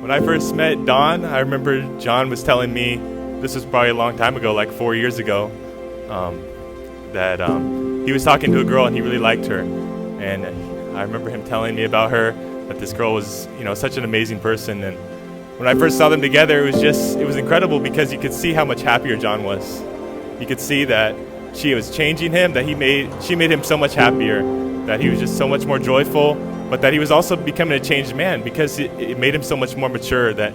When I first met Don, I remember John was telling me, this was probably a long time ago, like 4 years ago, that he was talking to a girl and he really liked her. And I remember him telling me about her, that this girl was, such an amazing person. And when I first saw them together, it was incredible because you could see how much happier John was. You could see that she was changing him, that she made him so much happier, that he was just so much more joyful, but that he was also becoming a changed man because it made him so much more mature, that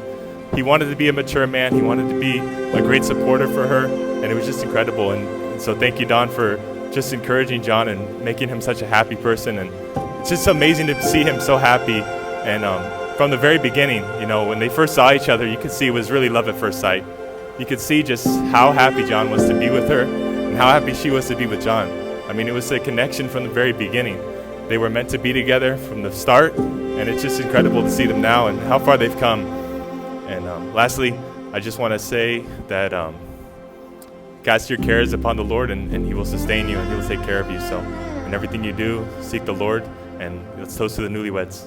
he wanted to be a mature man. He wanted to be a great supporter for her, and it was just incredible. And so thank you, Don, for just encouraging John and making him such a happy person. And it's just amazing to see him so happy. And from the very beginning, when they first saw each other, you could see it was really love at first sight. You could see just how happy John was to be with her and how happy she was to be with John. I mean, it was a connection from the very beginning. They were meant to be together from the start, and it's just incredible to see them now and how far they've come. And lastly, I just want to say that cast your cares upon the Lord, and He will sustain you, and He will take care of you. So in everything you do, seek the Lord, and let's toast to the newlyweds.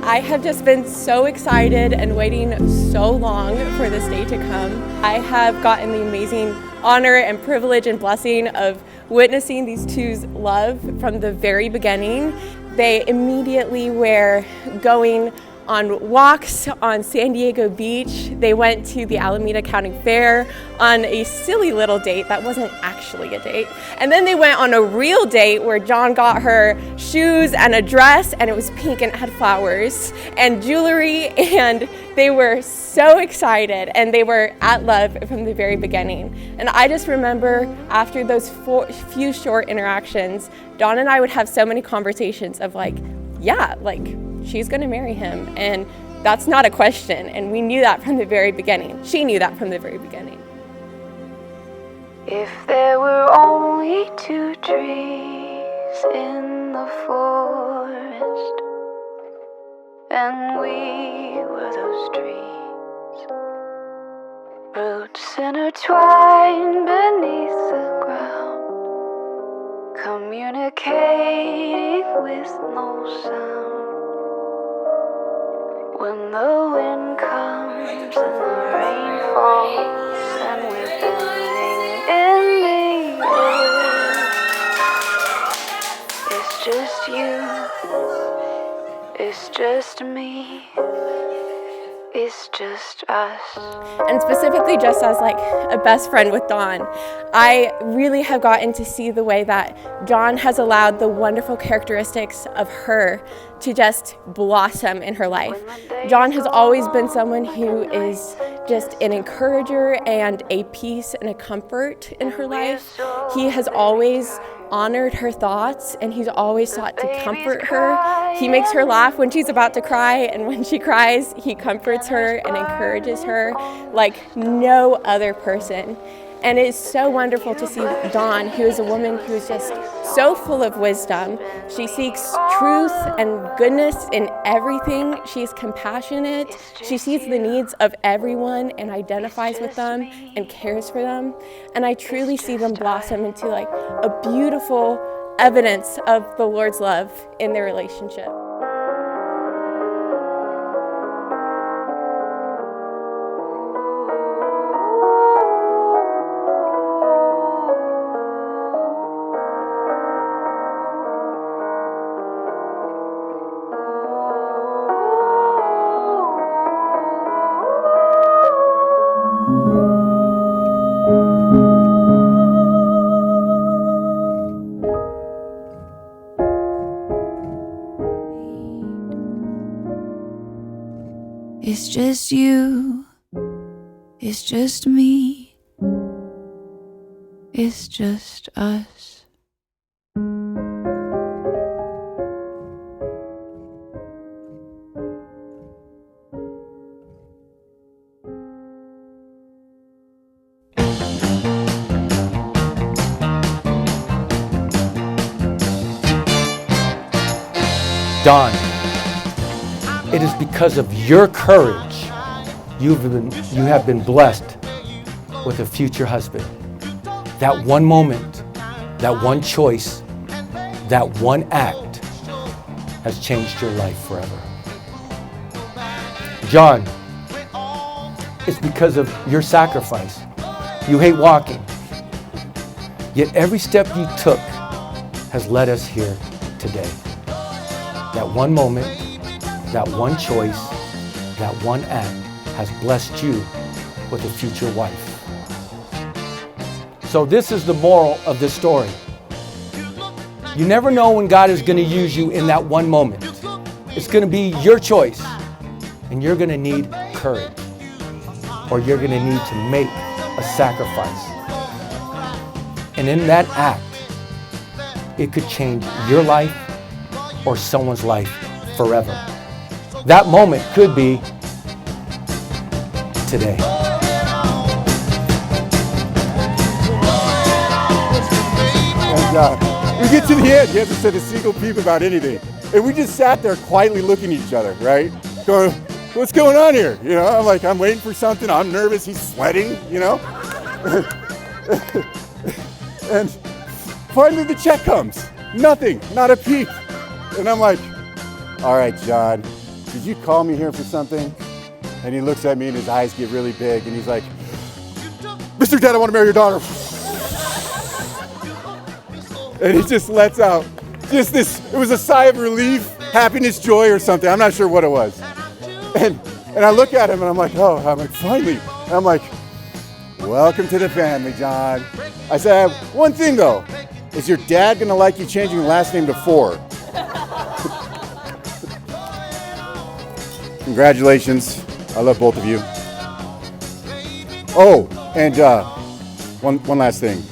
I have just been so excited and waiting so long for this day to come. I have gotten the amazing honor and privilege and blessing of witnessing these two's love from the very beginning. They immediately were going on walks on San Diego Beach. They went to the Alameda County Fair on a silly little date that wasn't actually a date. And then they went on a real date where John got her shoes and a dress, and it was pink and it had flowers and jewelry, and they were so excited and they were at love from the very beginning. And I just remember after those few short interactions, Don and I would have so many conversations of she's gonna marry him, and that's not a question, and we knew that from the very beginning. She knew that from the very beginning. If there were only two trees in the forest, and we were those trees, roots intertwined beneath the ground, communicating with no sound. When the wind comes and the rain falls and we're bending in the air, it's just you, it's just me, it's just us. And specifically just as a best friend with Dawn, I really have gotten to see the way that John has allowed the wonderful characteristics of her to just blossom in her life. John has always been someone who is just an encourager and a peace and a comfort in her life. He has always honored her thoughts, and he's always sought to comfort her. He makes her laugh when she's about to cry, and when she cries, he comforts her and encourages her like no other person. And it's so wonderful to see Dawn, who is a woman who is just so full of wisdom. She seeks truth and goodness in everything. She's compassionate. She sees the needs of everyone and identifies with them and cares for them. And I truly see them blossom into a beautiful evidence of the Lord's love in their relationship. It's just you, it's just me, it's just us. Dawn, it is because of your courage you have been blessed with a future husband. That one moment that one choice, that one act has changed your life forever. John, it's because of your sacrifice. You hate walking, yet every step you took has led us here today. That one moment, that one choice, that one act has blessed you with a future wife. So this is the moral of this story. You never know when God is going to use you in that one moment. It's going to be your choice, and you're going to need courage, or you're going to need to make a sacrifice. And in that act, it could change your life or someone's life forever. That moment could be today. And we get to the end. He hasn't said a single peep about anything. And we just sat there quietly looking at each other, right? Going, what's going on here? You know, I'm like, I'm waiting for something. I'm nervous. He's sweating, you know? And finally the check comes. Nothing, not a peep. And I'm like, all right, John, did you call me here for something? And he looks at me and his eyes get really big and he's like, Mr. Dad, I want to marry your daughter. And he just lets out just this, it was a sigh of relief, happiness, joy or something. I'm not sure what it was. And I look at him and I'm like, finally. And I'm like, welcome to the family, John. I said, I have one thing though. Is your dad gonna like you changing your last name to Ford? Congratulations. I love both of you. Oh, and one last thing.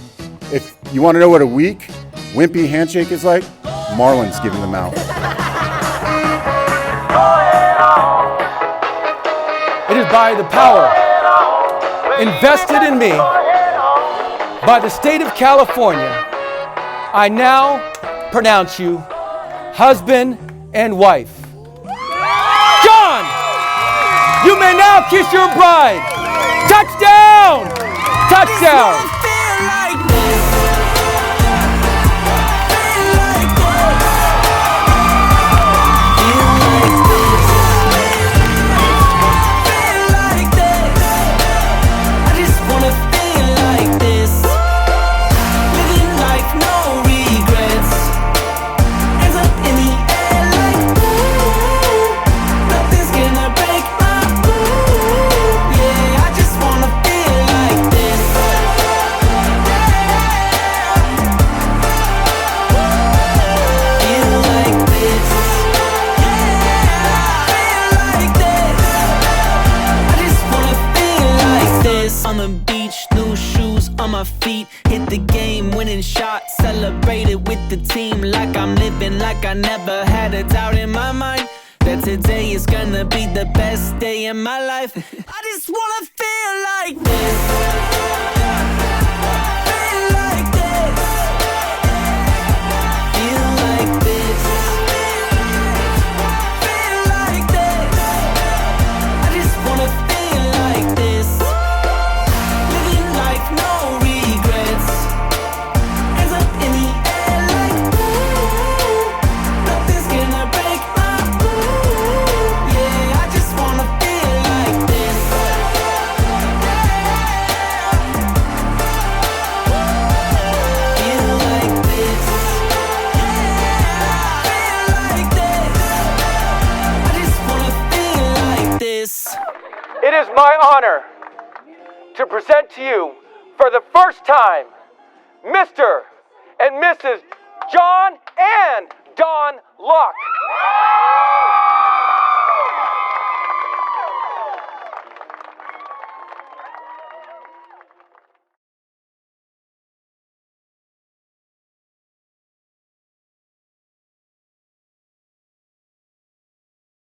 If you want to know what a weak, wimpy handshake is like, Marlon's giving them out. It is by the power invested in me by the state of California, I now pronounce you husband and wife. John, you may now kiss your bride. Touchdown! Touchdown! On the beach, new shoes on my feet, hit the game, winning shot, celebrated with the team like I'm living like I never had a doubt in my mind that today is gonna be the best day in my life. I just wanna feel like this. Feel like this. Feel like this. Feel like this. I just wanna feel like this. No regrets. Hands up in the air like ooh, nothing's gonna break my ooh. Yeah, I just wanna feel like this. Feel like this. Feel like this. I just wanna feel like this. It is my honor to present to you for the first time, Mr. and Mrs. John and Dawn Locke.